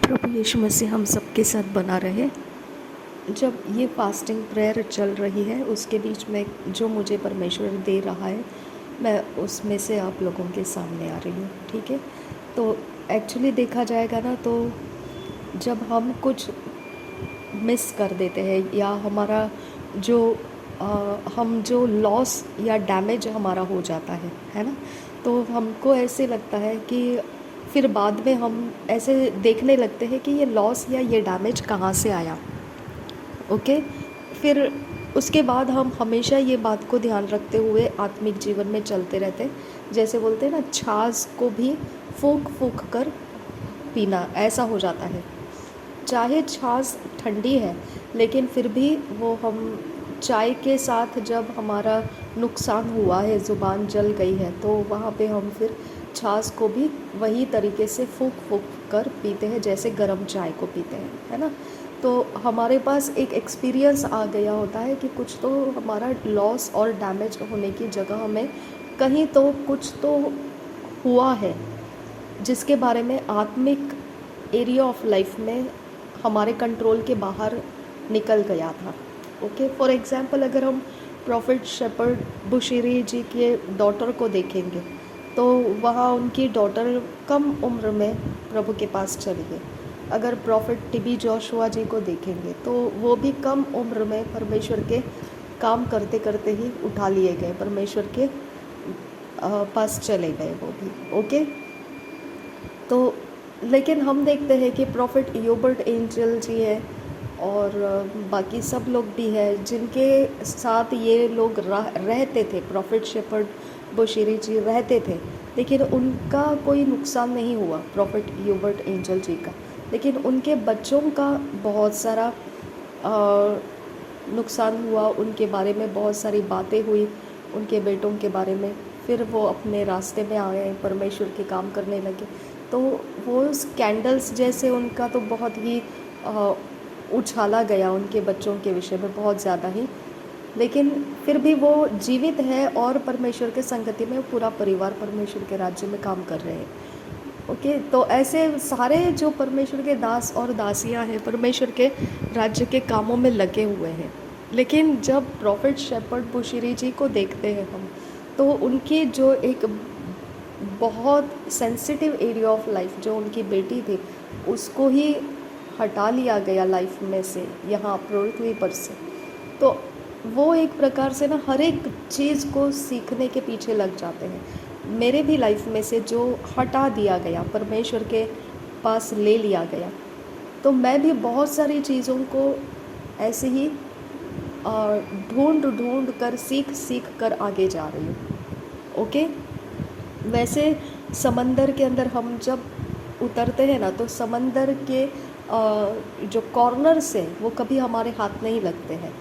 प्रभु यीशु मसीह हम सबके साथ बना रहे। जब ये फास्टिंग प्रेयर चल रही है उसके बीच में जो मुझे परमेश्वर दे रहा है मैं उसमें से आप लोगों के सामने आ रही हूँ। ठीक है, तो एक्चुअली देखा जाएगा ना, तो जब हम कुछ मिस कर देते हैं या हमारा जो हम जो लॉस या डैमेज हमारा हो जाता है ना, तो हमको ऐसे लगता है कि फिर बाद में हम ऐसे देखने लगते हैं कि ये लॉस या ये डैमेज कहाँ से आया। ओके, फिर उसके बाद हम हमेशा ये बात को ध्यान रखते हुए आत्मिक जीवन में चलते रहते हैं। जैसे बोलते हैं ना, छाछ को भी फूंक फूंक कर पीना, ऐसा हो जाता है। चाहे छाछ ठंडी है लेकिन फिर भी वो हम चाय के साथ जब हमारा नुकसान हुआ है, ज़ुबान जल गई है, तो वहाँ पे हम फिर छाछ को भी वही तरीके से फूंक फूंक कर पीते हैं जैसे गरम चाय को पीते हैं, है ना। तो हमारे पास एक एक्सपीरियंस आ गया होता है कि कुछ तो हमारा लॉस और डैमेज होने की जगह हमें कहीं तो कुछ तो हुआ है जिसके बारे में आत्मिक एरिया ऑफ लाइफ में हमारे कंट्रोल के बाहर निकल गया था। ओके, फॉर एग्जांपल अगर हम प्रॉफिट शेपर्ड बुशीरी जी के डॉटर को देखेंगे तो वहाँ उनकी डॉटर कम उम्र में प्रभु के पास चली गई। अगर प्रॉफिट टीबी जोशुआ जी को देखेंगे तो वो भी कम उम्र में परमेश्वर के काम करते करते ही उठा लिए गए, परमेश्वर के पास चले गए वो भी। ओके, तो लेकिन हम देखते हैं कि प्रॉफिट ह्यूबर्ट एंजल जी है और बाकी सब लोग भी हैं जिनके साथ ये लोग रहते थे। प्रॉफिट शेपर्ड बुशीरी जी रहते थे लेकिन उनका कोई नुकसान नहीं हुआ, प्रॉफिट ह्यूबर्ट एंजल जी का। लेकिन उनके बच्चों का बहुत सारा नुकसान हुआ, उनके बारे में बहुत सारी बातें हुई उनके बेटों के बारे में। फिर वो अपने रास्ते में आए, परमेश्वर के काम करने लगे। तो वो स्कैंडल्स जैसे उनका तो बहुत ही उछाला गया उनके बच्चों के विषय में, बहुत ज़्यादा ही। लेकिन फिर भी वो जीवित है और परमेश्वर के संगति में पूरा परिवार परमेश्वर के राज्य में काम कर रहे हैं। ओके, तो ऐसे सारे जो परमेश्वर के दास और दासियां हैं परमेश्वर के राज्य के कामों में लगे हुए हैं। लेकिन जब प्रॉफिट शेपर्ड बुशीरी जी को देखते हैं हम, तो उनकी जो एक बहुत सेंसिटिव एरिया ऑफ लाइफ जो उनकी बेटी थी उसको ही हटा लिया गया लाइफ में से, यहाँ पृथ्वी पर से। तो वो एक प्रकार से ना हर एक चीज़ को सीखने के पीछे लग जाते हैं। मेरे भी लाइफ में से जो हटा दिया गया, परमेश्वर के पास ले लिया गया, तो मैं भी बहुत सारी चीज़ों को ऐसे ही ढूंढ ढूंढ कर सीख कर आगे जा रही हूँ। ओके, वैसे समंदर के अंदर हम जब उतरते हैं ना, तो समंदर के जो कॉर्नर्स हैं वो कभी हमारे हाथ नहीं लगते हैं।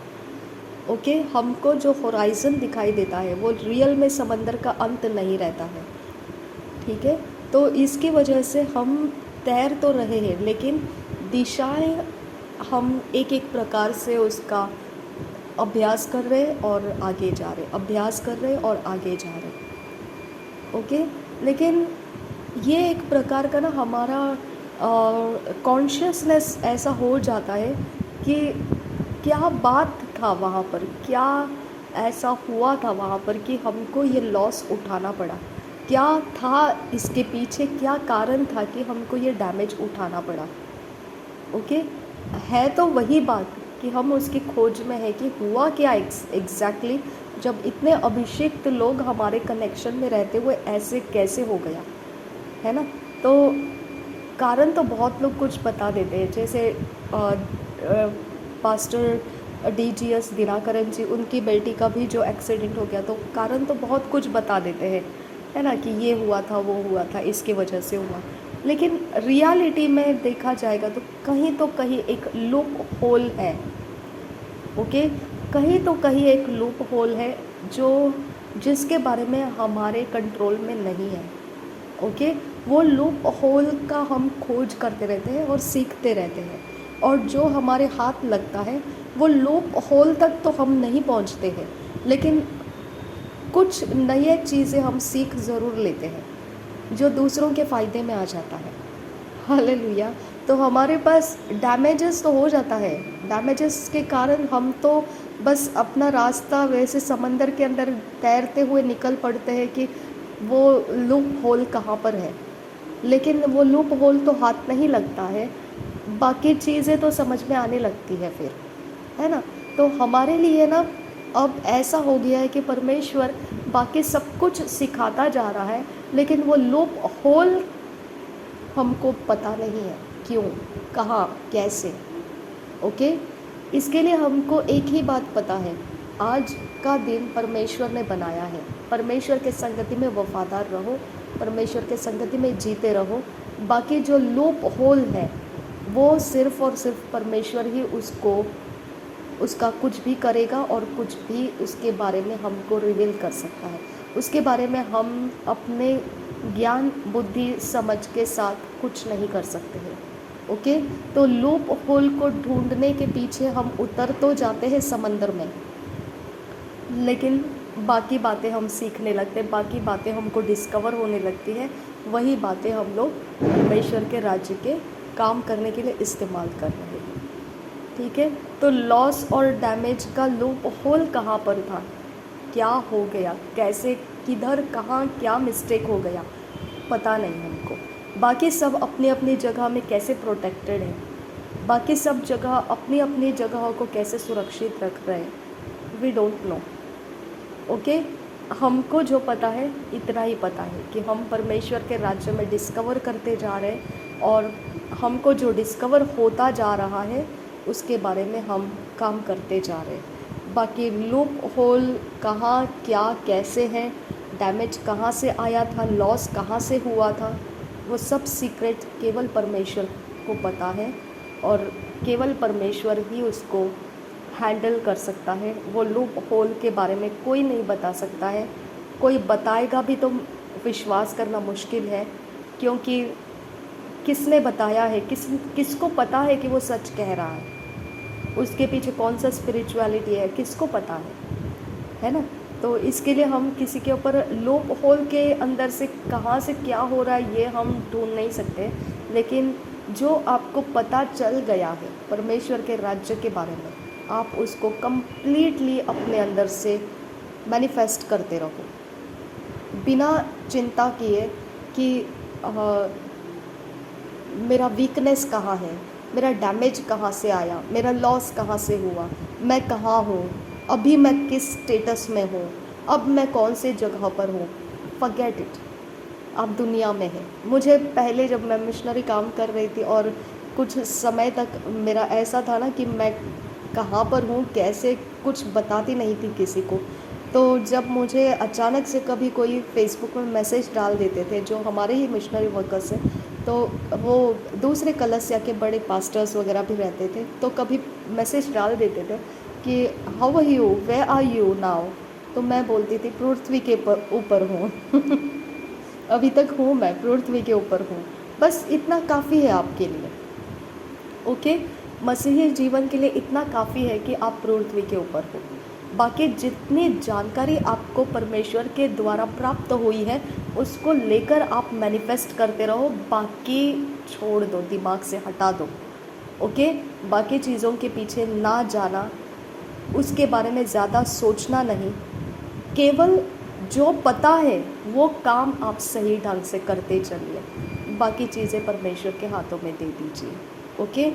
ओके, हमको जो होराइज़न दिखाई देता है वो रियल में समंदर का अंत नहीं रहता है। ठीक है, तो इसकी वजह से हम तैर तो रहे हैं लेकिन दिशाएं हम एक एक प्रकार से उसका अभ्यास कर रहे और आगे जा रहे, अभ्यास कर रहे और आगे जा रहे। ओके, लेकिन ये एक प्रकार का ना हमारा कॉन्शियसनेस ऐसा हो जाता है कि क्या बात था वहाँ पर, क्या ऐसा हुआ था वहाँ पर कि हमको ये लॉस उठाना पड़ा, क्या था इसके पीछे, क्या कारण था कि हमको ये डैमेज उठाना पड़ा। ओके, है तो वही बात कि हम उसकी खोज में है कि हुआ क्या एग्जैक्टली जब इतने अभिषिक्त लोग हमारे कनेक्शन में रहते हुए ऐसे कैसे हो गया, है ना। तो कारण तो बहुत लोग कुछ बता देते हैं, जैसे पास्टर DGS दिनाकरन जी, उनकी बेटी का भी जो एक्सीडेंट हो गया, तो कारण तो बहुत कुछ बता देते हैं, है ना, कि ये हुआ था, वो हुआ था, इसकी वजह से हुआ। लेकिन रियलिटी में देखा जाएगा तो कहीं एक लूप होल है। ओके, कहीं तो कहीं एक लूप होल है जो जिसके बारे में हमारे कंट्रोल में नहीं है। ओके, वो लूप होल का हम खोज करते रहते हैं और सीखते रहते हैं, और जो हमारे हाथ लगता है वो लूप होल तक तो हम नहीं पहुंचते हैं, लेकिन कुछ नई चीज़ें हम सीख ज़रूर लेते हैं जो दूसरों के फ़ायदे में आ जाता है। हालेलुया। तो हमारे पास डैमेजेस तो हो जाता है। डैमेजेस के कारण हम तो बस अपना रास्ता वैसे समंदर के अंदर तैरते हुए निकल पड़ते हैं कि वो लूप होल कहाँ पर है, लेकिन वो लूप होल तो हाथ नहीं लगता है, बाकी चीज़ें तो समझ में आने लगती है फिर, है ना। तो हमारे लिए ना अब ऐसा हो गया है कि परमेश्वर बाकी सब कुछ सिखाता जा रहा है, लेकिन वो लूप होल हमको पता नहीं है क्यों, कहाँ, कैसे। ओके, इसके लिए हमको एक ही बात पता है, आज का दिन परमेश्वर ने बनाया है। परमेश्वर के संगति में वफादार रहो, परमेश्वर के संगति में जीते रहो। बाकी जो लूप होल है वो सिर्फ़ और सिर्फ परमेश्वर ही उसका कुछ भी करेगा और कुछ भी उसके बारे में हमको रिवील कर सकता है। उसके बारे में हम अपने ज्ञान बुद्धि समझ के साथ कुछ नहीं कर सकते हैं। ओके, तो लूप होल को ढूंढने के पीछे हम उतर तो जाते हैं समंदर में, लेकिन बाकी बातें हम सीखने लगते हैं, बाकी बातें हमको डिस्कवर होने लगती है। वही बातें हम लोग परमेश्वर के राज्य के काम करने के लिए इस्तेमाल कर रहे हैं। ठीक है, तो लॉस और डैमेज का लूप होल कहाँ पर था, क्या हो गया, कैसे, किधर, कहाँ, क्या मिस्टेक हो गया, पता नहीं हमको। बाकी सब अपनी अपनी जगह में कैसे प्रोटेक्टेड है, बाकी सब जगह अपनी अपनी जगहों को कैसे सुरक्षित रख रहे हैं, वी डोंट नो। ओके, हमको जो पता है इतना ही पता है कि हम परमेश्वर के राज्य में डिस्कवर करते जा रहे हैं, और हमको जो डिस्कवर होता जा रहा है उसके बारे में हम काम करते जा रहे हैं। बाकी लूप होल कहाँ, क्या, कैसे हैं, डैमेज कहाँ से आया था, लॉस कहाँ से हुआ था, वो सब सीक्रेट केवल परमेश्वर को पता है, और केवल परमेश्वर ही उसको हैंडल कर सकता है। वो लूप होल के बारे में कोई नहीं बता सकता है, कोई बताएगा भी तो विश्वास करना मुश्किल है, क्योंकि किसने बताया है, किसको पता है कि वो सच कह रहा है, उसके पीछे कौन सा स्पिरिचुअलिटी है, किसको पता है ना। तो इसके लिए हम किसी के ऊपर लूप होल के अंदर से कहाँ से क्या हो रहा है ये हम ढूंढ नहीं सकते, लेकिन जो आपको पता चल गया है परमेश्वर के राज्य के बारे में, आप उसको कम्प्लीटली अपने अंदर से मैनिफेस्ट करते रहो, बिना चिंता किए कि मेरा वीकनेस कहाँ है, मेरा डैमेज कहाँ से आया, मेरा लॉस कहाँ से हुआ, मैं कहाँ हूँ, अभी मैं किस स्टेटस में हूँ, अब मैं कौन से जगह पर हूँ। फॉरगेट इट, आप दुनिया में हैं। मुझे पहले जब मैं मिशनरी काम कर रही थी और कुछ समय तक मेरा ऐसा था ना कि मैं कहाँ पर हूँ, कैसे, कुछ बताती नहीं थी किसी को। तो जब मुझे अचानक से कभी कोई फेसबुक में मैसेज डाल देते थे जो हमारे ही मिशनरी वर्कर्स हैं, तो वो दूसरे कलसिया के बड़े पास्टर्स वगैरह भी रहते थे, तो कभी मैसेज डाल देते थे कि how are you, where are you now, तो मैं बोलती थी पृथ्वी के ऊपर हूँ अभी तक हूँ, मैं पृथ्वी के ऊपर हूँ। बस इतना काफ़ी है आपके लिए। ओके, मसीही जीवन के लिए इतना काफ़ी है कि आप पृथ्वी के ऊपर हो। बाकी जितनी जानकारी आपको परमेश्वर के द्वारा प्राप्त हुई है उसको लेकर आप मैनिफेस्ट करते रहो, बाकी छोड़ दो, दिमाग से हटा दो। ओके, बाकी चीज़ों के पीछे ना जाना, उसके बारे में ज़्यादा सोचना नहीं, केवल जो पता है वो काम आप सही ढंग से करते चलिए, बाकी चीज़ें परमेश्वर के हाथों में दे दीजिए। ओके,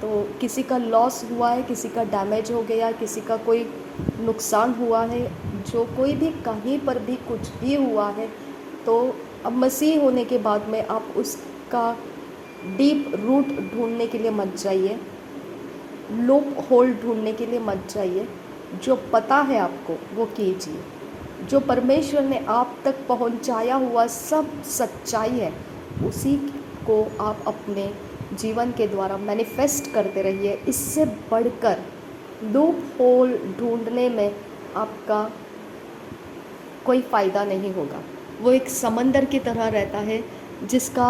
तो किसी का लॉस हुआ है, किसी का डैमेज हो गया, किसी का कोई नुकसान हुआ है, जो कोई भी कहीं पर भी कुछ भी हुआ है, तो अब मसीह होने के बाद में आप उसका डीप रूट ढूंढने के लिए मत जाइए, लूप होल ढूंढने के लिए मत जाइए। जो पता है आपको वो कीजिए, जो परमेश्वर ने आप तक पहुंचाया हुआ सब सच्चाई है उसी को आप अपने जीवन के द्वारा मैनिफेस्ट करते रहिए। इससे बढ़कर लूप होल ढूंढने में आपका कोई फ़ायदा नहीं होगा। वो एक समंदर की तरह रहता है जिसका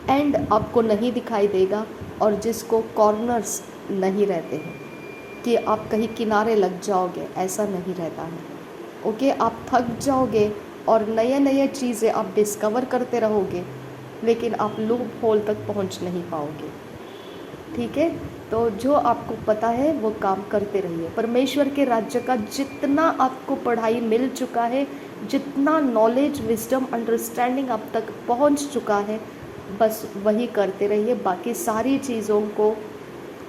एंड आपको नहीं दिखाई देगा और जिसको कॉर्नर्स नहीं रहते हैं कि आप कहीं किनारे लग जाओगे, ऐसा नहीं रहता है। ओके, आप थक जाओगे और नए नए चीज़ें आप डिस्कवर करते रहोगे, लेकिन आप लूप होल तक पहुंच नहीं पाओगे। ठीक है। तो जो आपको पता है वो काम करते रहिए। परमेश्वर के राज्य का जितना आपको पढ़ाई मिल चुका है, जितना नॉलेज, विजडम, अंडरस्टैंडिंग आप तक पहुंच चुका है, बस वही करते रहिए। बाकी सारी चीज़ों को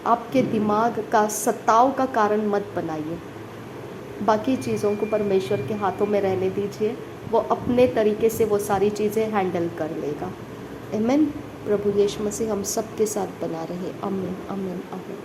आपके दिमाग का सताव का कारण मत बनाइए। बाकी चीज़ों को परमेश्वर के हाथों में रहने दीजिए, वो अपने तरीके से वो सारी चीज़ें हैंडल कर लेगा। आमीन। प्रभु यीशु मसीह हम सब के साथ बना रहे। आमीन, आमीन, आमीन।